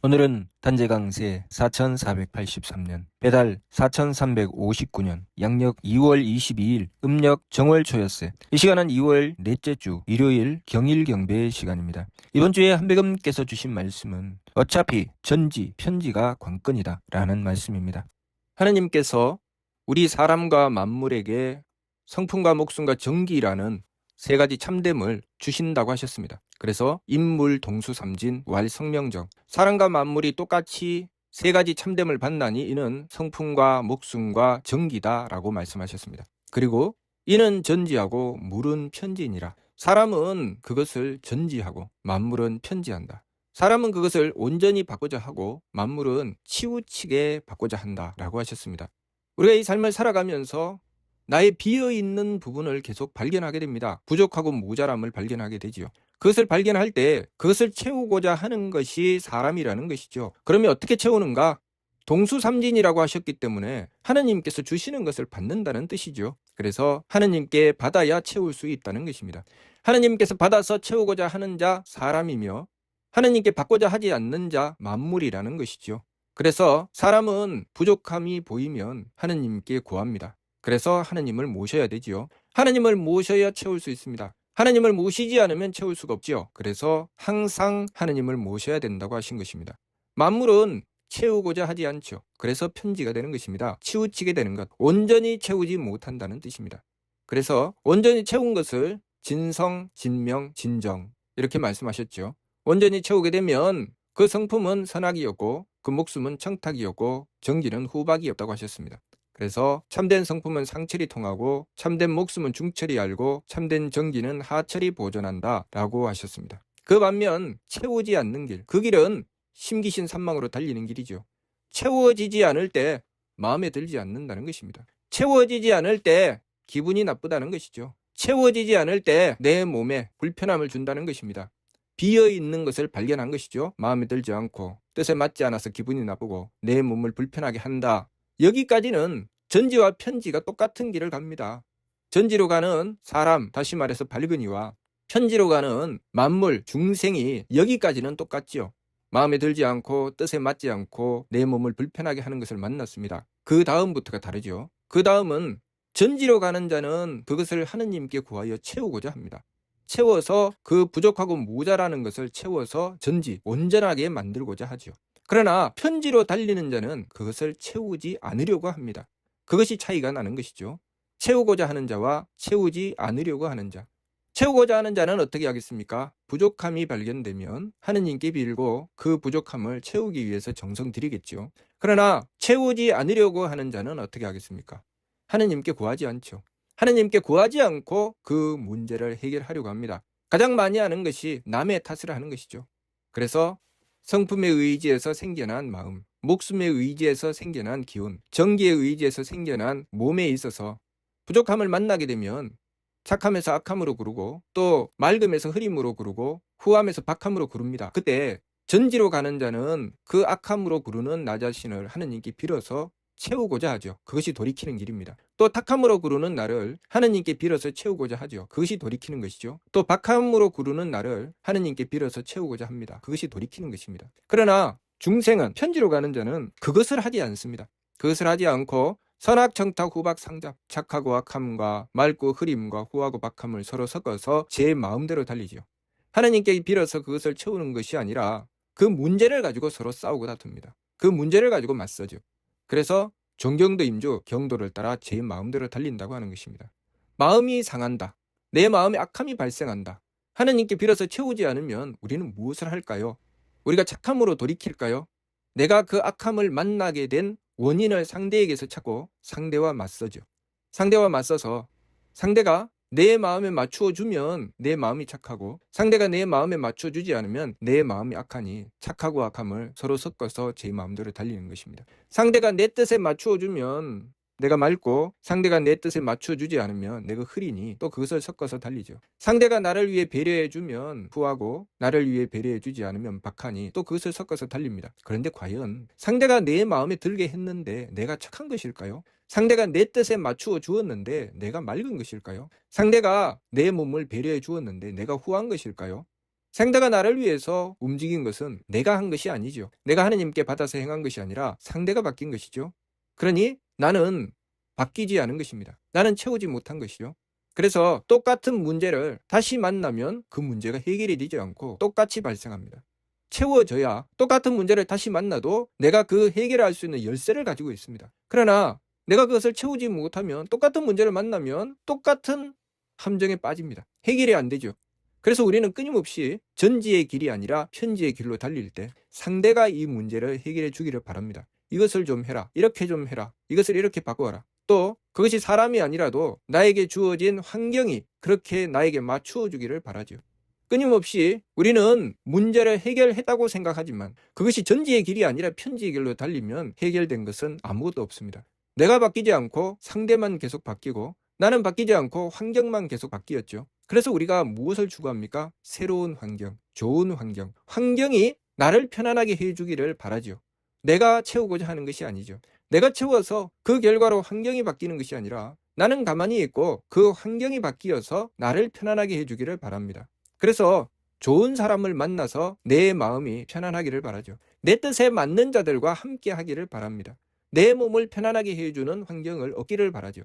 오늘은 단제강세 4483년, 배달 4359년, 양력 2월 22일, 음력 정월초였어요. 이 시간은 2월 넷째 주 일요일 경일경배의 시간입니다. 이번 주에 한백음께서 주신 말씀은 어차피 전지, 편지가 관건이다 라는 말씀입니다. 하느님께서 우리 사람과 만물에게 성품과 목숨과 정기라는 세 가지 참됨을 주신다고 하셨습니다. 그래서 인물, 동수, 삼진, 왈, 성명정, 사람과 만물이 똑같이 세 가지 참됨을 받나니 이는 성품과 목숨과 정기다라고 말씀하셨습니다. 그리고 이는 전지하고 물은 편지니라. 사람은 그것을 전지하고 만물은 편지한다. 사람은 그것을 온전히 바꾸자 하고 만물은 치우치게 바꾸자 한다라고 하셨습니다. 우리가 이 삶을 살아가면서 나의 비어있는 부분을 계속 발견하게 됩니다. 부족하고 모자람을 발견하게 되지요. 그것을 발견할 때 그것을 채우고자 하는 것이 사람이라는 것이죠. 그러면 어떻게 채우는가? 동수삼진이라고 하셨기 때문에 하느님께서 주시는 것을 받는다는 뜻이죠. 그래서 하느님께 받아야 채울 수 있다는 것입니다. 하느님께서 받아서 채우고자 하는 자 사람이며 하느님께 받고자 하지 않는 자 만물이라는 것이죠. 그래서 사람은 부족함이 보이면 하느님께 구합니다. 그래서 하느님을 모셔야 되지요. 하느님을 모셔야 채울 수 있습니다. 하느님을 모시지 않으면 채울 수가 없지요. 그래서 항상 하느님을 모셔야 된다고 하신 것입니다. 만물은 채우고자 하지 않죠. 그래서 편지가 되는 것입니다. 치우치게 되는 것, 온전히 채우지 못한다는 뜻입니다. 그래서 온전히 채운 것을 진성, 진명, 진정 이렇게 말씀하셨죠. 온전히 채우게 되면 그 성품은 선악이었고 그 목숨은 청탁이었고 정기는 후박이 없다고 하셨습니다. 그래서 참된 성품은 상철이 통하고 참된 목숨은 중철이 알고 참된 정기는 하철이 보존한다 라고 하셨습니다. 그 반면 채우지 않는 길, 그 길은 심기신 산망으로 달리는 길이죠. 채워지지 않을 때 마음에 들지 않는다는 것입니다. 채워지지 않을 때 기분이 나쁘다는 것이죠. 채워지지 않을 때 내 몸에 불편함을 준다는 것입니다. 비어있는 것을 발견한 것이죠. 마음에 들지 않고 뜻에 맞지 않아서 기분이 나쁘고 내 몸을 불편하게 한다. 여기까지는 전지와 편지가 똑같은 길을 갑니다. 전지로 가는 사람, 다시 말해서 발근이와 편지로 가는 만물, 중생이 여기까지는 똑같지요. 마음에 들지 않고 뜻에 맞지 않고 내 몸을 불편하게 하는 것을 만났습니다. 그 다음부터가 다르죠. 그 다음은 전지로 가는 자는 그것을 하느님께 구하여 채우고자 합니다. 채워서 그 부족하고 모자라는 것을 채워서 전지, 온전하게 만들고자 하죠. 그러나 편지로 달리는 자는 그것을 채우지 않으려고 합니다. 그것이 차이가 나는 것이죠. 채우고자 하는 자와 채우지 않으려고 하는 자. 채우고자 하는 자는 어떻게 하겠습니까? 부족함이 발견되면 하느님께 빌고 그 부족함을 채우기 위해서 정성 들이겠죠. 그러나 채우지 않으려고 하는 자는 어떻게 하겠습니까? 하느님께 구하지 않죠. 하느님께 구하지 않고 그 문제를 해결하려고 합니다. 가장 많이 하는 것이 남의 탓을 하는 것이죠. 그래서 성품의 의지에서 생겨난 마음, 목숨의 의지에서 생겨난 기운, 정기의 의지에서 생겨난 몸에 있어서 부족함을 만나게 되면 착함에서 악함으로 구르고 또 맑음에서 흐림으로 구르고 후함에서 박함으로 구릅니다. 그때 전지로 가는 자는 그 악함으로 구르는 나 자신을 하느님께 빌어서 채우고자 하죠. 그것이 돌이키는 길입니다. 또 탁함으로 구르는 나를 하느님께 빌어서 채우고자 하죠. 그것이 돌이키는 것이죠. 또 박함으로 구르는 나를 하느님께 빌어서 채우고자 합니다. 그것이 돌이키는 것입니다. 그러나 중생은 편지로 가는 자는 그것을 하지 않습니다. 그것을 하지 않고 선악, 청탁, 후박, 상잡, 착하고 악함과 맑고 흐림과 후하고 박함을 서로 섞어서 제 마음대로 달리죠. 하느님께 빌어서 그것을 채우는 것이 아니라 그 문제를 가지고 서로 싸우고 다툽니다. 그 문제를 가지고 맞서죠. 그래서 존경도 임주, 경도를 따라 제 마음대로 달린다고 하는 것입니다. 마음이 상한다. 내 마음에 악함이 발생한다. 하느님께 빌어서 채우지 않으면 우리는 무엇을 할까요? 우리가 착함으로 돌이킬까요? 내가 그 악함을 만나게 된 원인을 상대에게서 찾고 상대와 맞서죠. 상대와 맞서서 상대가 내 마음에 맞추어 주면 내 마음이 착하고 상대가 내 마음에 맞춰 주지 않으면 내 마음이 악하니 착하고 악함을 서로 섞어서 제 마음대로 달리는 것입니다. 상대가 내 뜻에 맞추어 주면 내가 맑고 상대가 내 뜻에 맞춰 주지 않으면 내가 흐리니 또 그것을 섞어서 달리죠. 상대가 나를 위해 배려해 주면 후하고 나를 위해 배려해 주지 않으면 박하니 또 그것을 섞어서 달립니다. 그런데 과연 상대가 내 마음에 들게 했는데 내가 착한 것일까요? 상대가 내 뜻에 맞추어 주었는데 내가 맑은 것일까요? 상대가 내 몸을 배려해 주었는데 내가 후한 것일까요? 상대가 나를 위해서 움직인 것은 내가 한 것이 아니죠. 내가 하느님께 받아서 행한 것이 아니라 상대가 바뀐 것이죠. 그러니 나는 바뀌지 않은 것입니다. 나는 채우지 못한 것이죠. 그래서 똑같은 문제를 다시 만나면 그 문제가 해결이 되지 않고 똑같이 발생합니다. 채워져야 똑같은 문제를 다시 만나도 내가 그 해결할 수 있는 열쇠를 가지고 있습니다. 그러나 내가 그것을 채우지 못하면 똑같은 문제를 만나면 똑같은 함정에 빠집니다. 해결이 안 되죠. 그래서 우리는 끊임없이 전지의 길이 아니라 편지의 길로 달릴 때 상대가 이 문제를 해결해 주기를 바랍니다. 이것을 좀 해라. 이렇게 좀 해라. 이것을 이렇게 바꿔라. 또 그것이 사람이 아니라도 나에게 주어진 환경이 그렇게 나에게 맞추어 주기를 바라죠. 끊임없이 우리는 문제를 해결했다고 생각하지만 그것이 전지의 길이 아니라 편지의 길로 달리면 해결된 것은 아무것도 없습니다. 내가 바뀌지 않고 상대만 계속 바뀌고 나는 바뀌지 않고 환경만 계속 바뀌었죠. 그래서 우리가 무엇을 추구합니까? 새로운 환경, 좋은 환경. 환경이 나를 편안하게 해주기를 바라죠. 내가 채우고자 하는 것이 아니죠. 내가 채워서 그 결과로 환경이 바뀌는 것이 아니라 나는 가만히 있고 그 환경이 바뀌어서 나를 편안하게 해주기를 바랍니다. 그래서 좋은 사람을 만나서 내 마음이 편안하기를 바라죠. 내 뜻에 맞는 자들과 함께 하기를 바랍니다. 내 몸을 편안하게 해주는 환경을 얻기를 바라죠.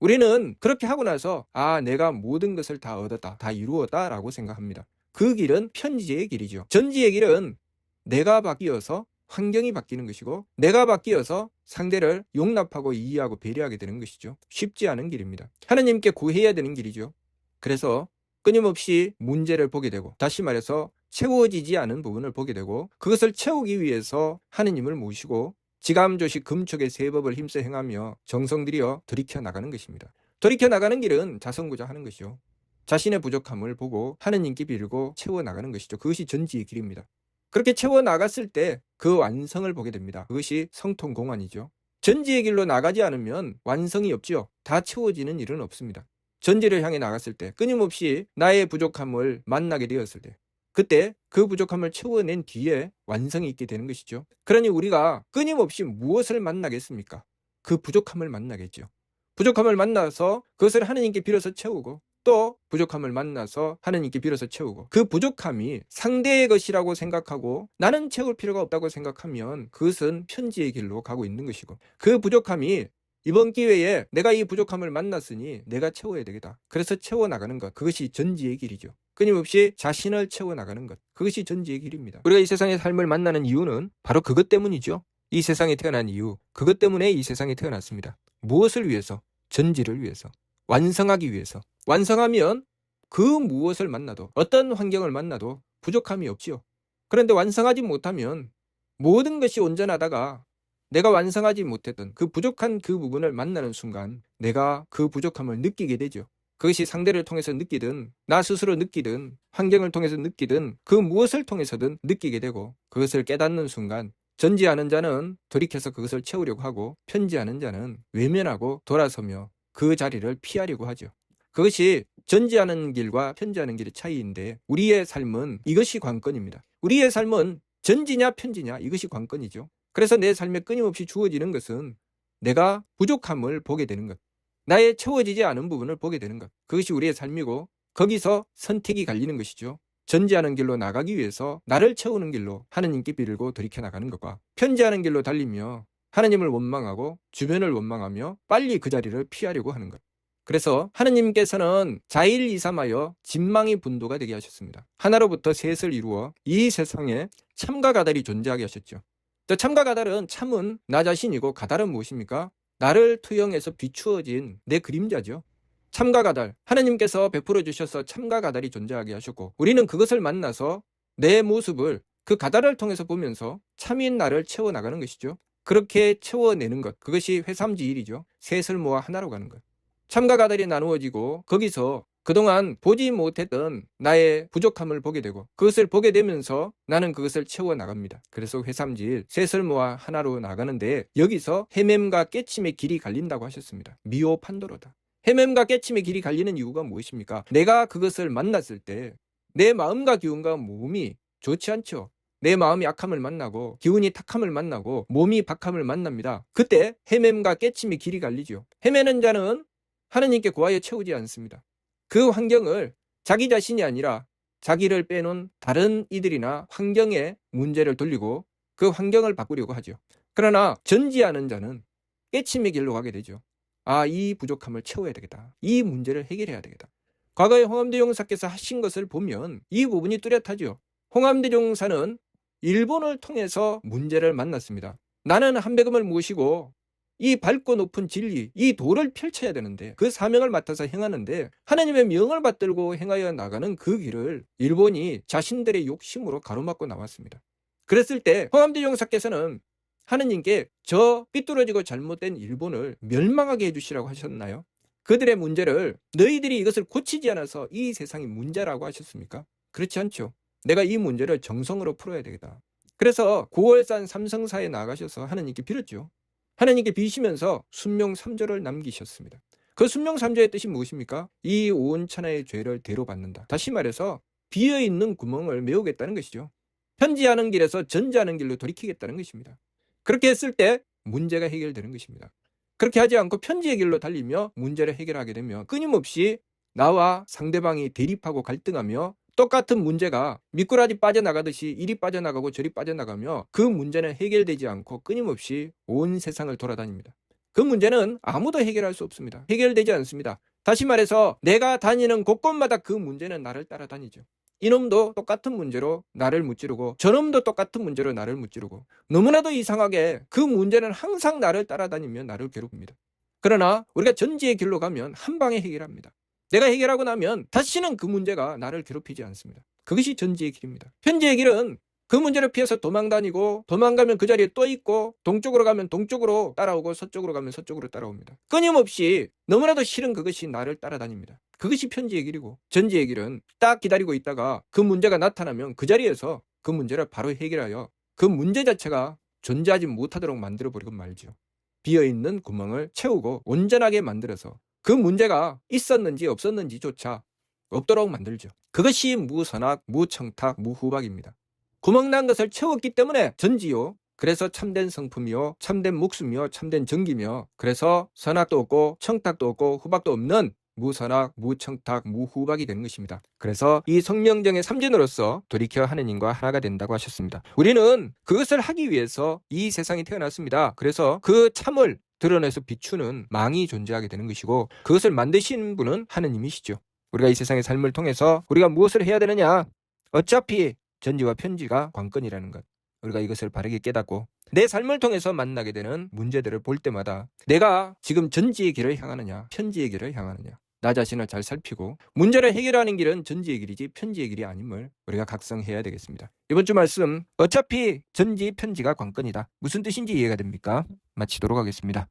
우리는 그렇게 하고 나서 내가 모든 것을 다 얻었다, 다 이루었다 라고 생각합니다. 그 길은 편지의 길이죠. 전지의 길은 내가 바뀌어서 환경이 바뀌는 것이고 내가 바뀌어서 상대를 용납하고 이해하고 배려하게 되는 것이죠. 쉽지 않은 길입니다. 하나님께 구해야 되는 길이죠. 그래서 끊임없이 문제를 보게 되고 다시 말해서 채워지지 않은 부분을 보게 되고 그것을 채우기 위해서 하느님을 모시고 지감조식 금촉의 세법을 힘써 행하며 정성 들여 돌이켜 나가는 것입니다. 돌이켜 나가는 길은 자성구자하는 것이죠. 자신의 부족함을 보고 하느님께 빌고 채워 나가는 것이죠. 그것이 전지의 길입니다. 그렇게 채워 나갔을 때 그 완성을 보게 됩니다. 그것이 성통공안이죠. 전지의 길로 나가지 않으면 완성이 없지요. 다 채워지는 일은 없습니다. 전지를 향해 나갔을 때 끊임없이 나의 부족함을 만나게 되었을 때 그때 그 부족함을 채워낸 뒤에 완성이 있게 되는 것이죠. 그러니 우리가 끊임없이 무엇을 만나겠습니까? 그 부족함을 만나겠죠. 부족함을 만나서 그것을 하느님께 빌어서 채우고 또 부족함을 만나서 하느님께 빌어서 채우고 그 부족함이 상대의 것이라고 생각하고 나는 채울 필요가 없다고 생각하면 그것은 편지의 길로 가고 있는 것이고 그 부족함이 이번 기회에 내가 이 부족함을 만났으니 내가 채워야 되겠다. 그래서 채워나가는 것. 그것이 전지의 길이죠. 끊임없이 자신을 채워나가는 것. 그것이 전지의 길입니다. 우리가 이 세상의 삶을 만나는 이유는 바로 그것 때문이죠. 이 세상에 태어난 이유. 그것 때문에 이 세상에 태어났습니다. 무엇을 위해서? 전지를 위해서. 완성하기 위해서. 완성하면 그 무엇을 만나도 어떤 환경을 만나도 부족함이 없지요. 그런데 완성하지 못하면 모든 것이 온전하다가 내가 완성하지 못했던 그 부족한 그 부분을 만나는 순간 내가 그 부족함을 느끼게 되죠. 그것이 상대를 통해서 느끼든 나 스스로 느끼든 환경을 통해서 느끼든 그 무엇을 통해서든 느끼게 되고 그것을 깨닫는 순간 전지하는 자는 돌이켜서 그것을 채우려고 하고 편지하는 자는 외면하고 돌아서며 그 자리를 피하려고 하죠. 그것이 전지하는 길과 편지하는 길의 차이인데 우리의 삶은 이것이 관건입니다. 우리의 삶은 전지냐 편지냐 이것이 관건이죠. 그래서 내 삶에 끊임없이 주어지는 것은 내가 부족함을 보게 되는 것. 나의 채워지지 않은 부분을 보게 되는 것. 그것이 우리의 삶이고 거기서 선택이 갈리는 것이죠. 전지하는 길로 나가기 위해서 나를 채우는 길로 하느님께 빌고 돌이켜 나가는 것과 편지하는 길로 달리며 하느님을 원망하고 주변을 원망하며 빨리 그 자리를 피하려고 하는 것. 그래서 하느님께서는 자일이삼하여 진망이 분도가 되게 하셨습니다. 하나로부터 셋을 이루어 이 세상에 참과 가달이 존재하게 하셨죠. 또 참과 가달은 참은 나 자신이고 가달은 무엇입니까? 나를 투영해서 비추어진 내 그림자죠. 참과 가달, 하느님께서 베풀어 주셔서 참과 가달이 존재하게 하셨고 우리는 그것을 만나서 내 모습을 그 가달을 통해서 보면서 참인 나를 채워나가는 것이죠. 그렇게 채워내는 것, 그것이 회삼지일이죠. 셋을 모아 하나로 가는 것. 참과 가달이 나누어지고 거기서 그동안 보지 못했던 나의 부족함을 보게 되고 그것을 보게 되면서 나는 그것을 채워나갑니다. 그래서 회삼지일 셋을 모아 하나로 나가는데 여기서 헤맴과 깨침의 길이 갈린다고 하셨습니다. 미오 판도로다. 헤맴과 깨침의 길이 갈리는 이유가 무엇입니까? 내가 그것을 만났을 때 내 마음과 기운과 몸이 좋지 않죠. 내 마음이 악함을 만나고 기운이 탁함을 만나고 몸이 박함을 만납니다. 그때 헤맴과 깨침의 길이 갈리죠. 헤매는 자는 하느님께 구하여 채우지 않습니다. 그 환경을 자기 자신이 아니라 자기를 빼놓은 다른 이들이나 환경에 문제를 돌리고 그 환경을 바꾸려고 하죠. 그러나 전지하는 자는 깨침의 길로 가게 되죠. 아, 이 부족함을 채워야 되겠다. 이 문제를 해결해야 되겠다. 과거에 홍암대 용사께서 하신 것을 보면 이 부분이 뚜렷하죠. 홍암대 용사는 일본을 통해서 문제를 만났습니다. 나는 한배금을 모시고 이 밝고 높은 진리, 이 도를 펼쳐야 되는데 그 사명을 맡아서 행하는데 하나님의 명을 받들고 행하여 나가는 그 길을 일본이 자신들의 욕심으로 가로막고 나왔습니다. 그랬을 때 홍암대 용사께서는 하느님께 저 삐뚤어지고 잘못된 일본을 멸망하게 해주시라고 하셨나요? 그들의 문제를 너희들이 이것을 고치지 않아서 이 세상이 문제라고 하셨습니까? 그렇지 않죠. 내가 이 문제를 정성으로 풀어야 되겠다. 그래서 9월산 삼성사에 나가셔서 하느님께 빌었죠. 하나님께 비시면서 순명 3조를 남기셨습니다. 그 순명 3조의 뜻이 무엇입니까? 이 온 천하의 죄를 대로 받는다. 다시 말해서 비어있는 구멍을 메우겠다는 것이죠. 편지하는 길에서 전지하는 길로 돌이키겠다는 것입니다. 그렇게 했을 때 문제가 해결되는 것입니다. 그렇게 하지 않고 편지의 길로 달리며 문제를 해결하게 되면 끊임없이 나와 상대방이 대립하고 갈등하며 똑같은 문제가 미꾸라지 빠져나가듯이 이리 빠져나가고 저리 빠져나가며 그 문제는 해결되지 않고 끊임없이 온 세상을 돌아다닙니다. 그 문제는 아무도 해결할 수 없습니다. 해결되지 않습니다. 다시 말해서 내가 다니는 곳곳마다 그 문제는 나를 따라다니죠. 이놈도 똑같은 문제로 나를 무찌르고 저놈도 똑같은 문제로 나를 무찌르고 너무나도 이상하게 그 문제는 항상 나를 따라다니며 나를 괴롭힙니다. 그러나 우리가 전지의 길로 가면 한 방에 해결합니다. 내가 해결하고 나면 다시는 그 문제가 나를 괴롭히지 않습니다. 그것이 전지의 길입니다. 편지의 길은 그 문제를 피해서 도망다니고 도망가면 그 자리에 또 있고 동쪽으로 가면 동쪽으로 따라오고 서쪽으로 가면 서쪽으로 따라옵니다. 끊임없이 너무나도 싫은 그것이 나를 따라다닙니다. 그것이 편지의 길이고 전지의 길은 딱 기다리고 있다가 그 문제가 나타나면 그 자리에서 그 문제를 바로 해결하여 그 문제 자체가 존재하지 못하도록 만들어버리고 말죠. 비어있는 구멍을 채우고 온전하게 만들어서 그 문제가 있었는지 없었는지조차 없도록 만들죠. 그것이 무선악, 무청탁, 무후박입니다. 구멍난 것을 채웠기 때문에 전지요. 그래서 참된 성품이요, 참된 목숨이요, 참된 정기며 그래서 선악도 없고 청탁도 없고 후박도 없는 무선악, 무청탁, 무후박이 되는 것입니다. 그래서 이 성령정의 삼진으로서 돌이켜 하느님과 하나가 된다고 하셨습니다. 우리는 그것을 하기 위해서 이 세상에 태어났습니다. 그래서 그 참을 드러내서 비추는 망이 존재하게 되는 것이고 그것을 만드신 분은 하느님이시죠. 우리가 이 세상의 삶을 통해서 우리가 무엇을 해야 되느냐? 어차피 전지와 편지가 관건이라는 것. 우리가 이것을 바르게 깨닫고 내 삶을 통해서 만나게 되는 문제들을 볼 때마다 내가 지금 전지의 길을 향하느냐 편지의 길을 향하느냐 나 자신을 잘 살피고 문제를 해결하는 길은 전지의 길이지 편지의 길이 아님을 우리가 각성해야 되겠습니다. 이번 주 말씀 어차피 전지 편지가 관건이다. 무슨 뜻인지 이해가 됩니까? 마치도록 하겠습니다.